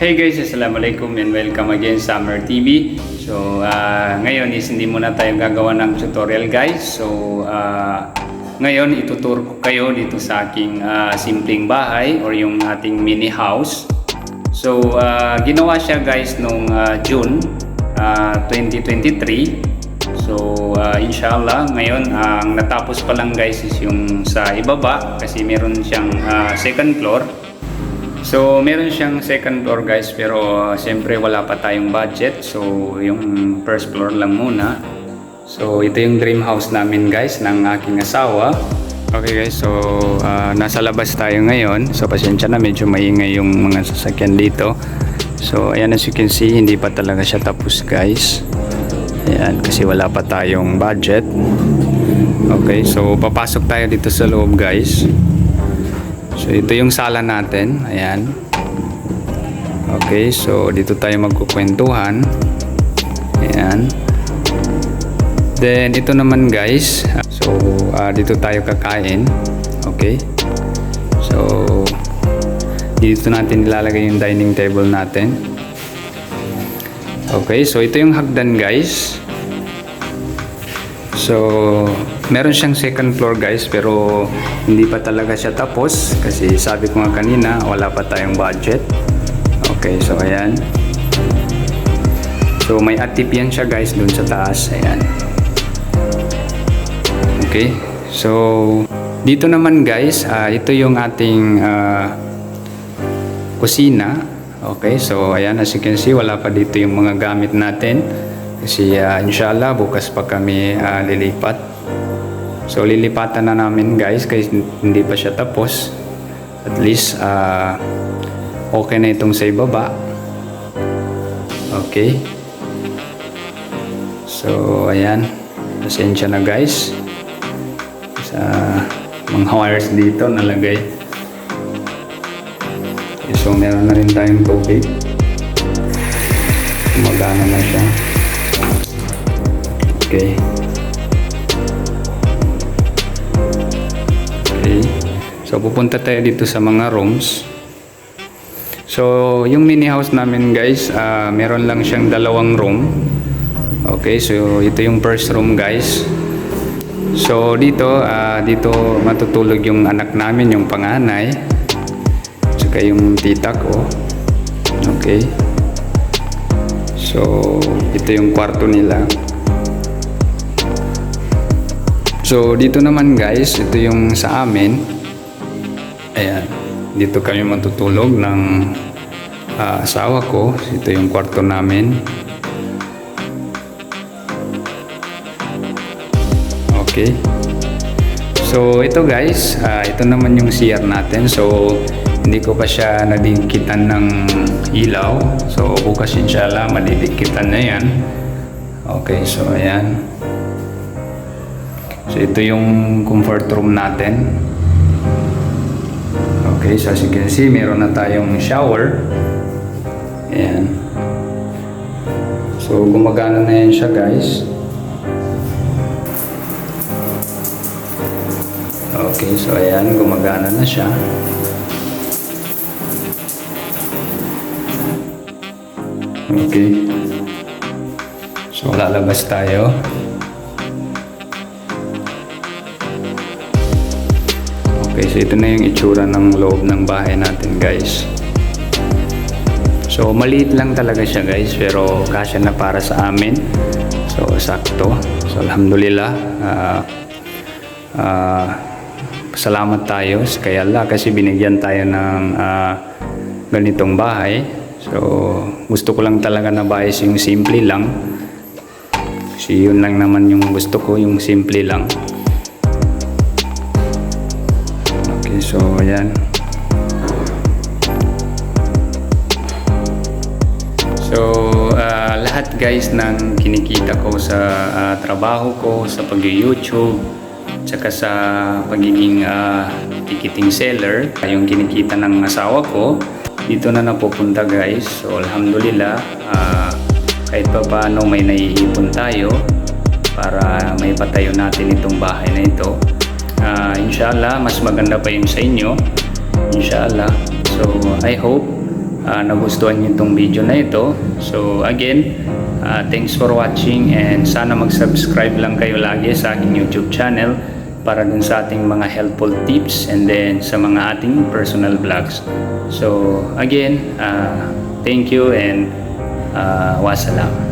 Hey guys, assalamualaikum and welcome again sa Summer TV. So ngayon is hindi muna tayo gagawa ng tutorial guys. So ngayon ituturo ko kayo dito sa aking simpleng bahay or yung ating mini house. So ginawa siya guys nung June 2023. So inshallah ngayon ang natapos pa lang guys is yung sa ibaba kasi meron siyang second floor. So meron siyang second floor guys, pero siyempre wala pa tayong budget. So yung first floor lang muna. So ito yung dream house namin guys ng aking asawa. Okay guys, so nasa labas tayo ngayon. So pasensya na, medyo maingay yung mga sasakyan dito. So ayan, as you can see, hindi pa talaga siya tapos guys. Ayan, kasi wala pa tayong budget. Okay, so papasok tayo dito sa loob guys. So ito yung sala natin, ayan. Okay, so dito tayo magkukwentuhan. Ayan. Then ito naman guys, so dito tayo kakain. Okay. So dito natin ilalagay yung dining table natin. Okay, so ito yung hagdan guys. So meron siyang second floor guys, pero hindi pa talaga siya tapos kasi sabi ko nga kanina wala pa tayong budget. Okay, so ayan. So may atip yan siya guys dun sa taas, ayan. Okay, so dito naman guys, ito yung ating kusina. Okay, so ayan, as you can see, wala pa dito yung mga gamit natin kasi inshallah bukas pa kami lilipat. So lilipatan na namin guys kasi hindi pa siya tapos. At least okay na itong sa ibaba. Okay. So ayan, pasensya na guys sa mga wires dito nalagay. Okay, so meron na rin tayong tubig. Magana na siya. Okay. Okay. So pupunta tayo dito sa mga rooms. So yung mini house namin guys, meron lang siyang dalawang room. Okay, so ito yung first room guys. So dito matutulog yung anak namin, yung panganay. Saka yung tita ko. Okay. So ito yung kwarto nila. So dito naman guys, ito yung sa amin. Ayan, dito kami matutulog ng asawa ko. Ito yung kwarto namin. Okay. So ito guys, ito naman yung CR natin. So hindi ko pa siya nadidikkitan ng ilaw. So bukas inshallah madidikkitan na yan. Okay, so ayan. So ito yung comfort room natin. Okay, so as you can see, meron na tayong shower. Ayan. So gumagana na yan siya guys. Okay, so ayan, gumagana na siya. Okay. So lalabas tayo. Okay, so ito na yung itsura ng loob ng bahay natin guys. So maliit lang talaga siya guys, pero kasya na para sa amin. So sakto. So alhamdulillah, salamat tayo kay Allah kasi binigyan tayo ng ganitong bahay. So gusto ko lang talaga na bahay yung simple lang. Kasi yun lang naman yung gusto ko, yung simple lang. So ayan. So lahat guys ng kinikita ko sa trabaho ko, sa pag-YouTube, tsaka sa pagiging ticketing seller, yung kinikita ng asawa ko, dito na napupunta guys. So alhamdulillah, kahit pa paano may naiipon tayo para may patayo natin itong bahay na ito. Inshallah mas maganda pa yun sa inyo, inshallah. So I hope nagustuhan niyo itong video na ito. So again, thanks for watching, and sana mag-subscribe lang kayo lagi sa aking YouTube channel para dun sa ating mga helpful tips and then sa mga ating personal vlogs. So again, thank you and wassalam.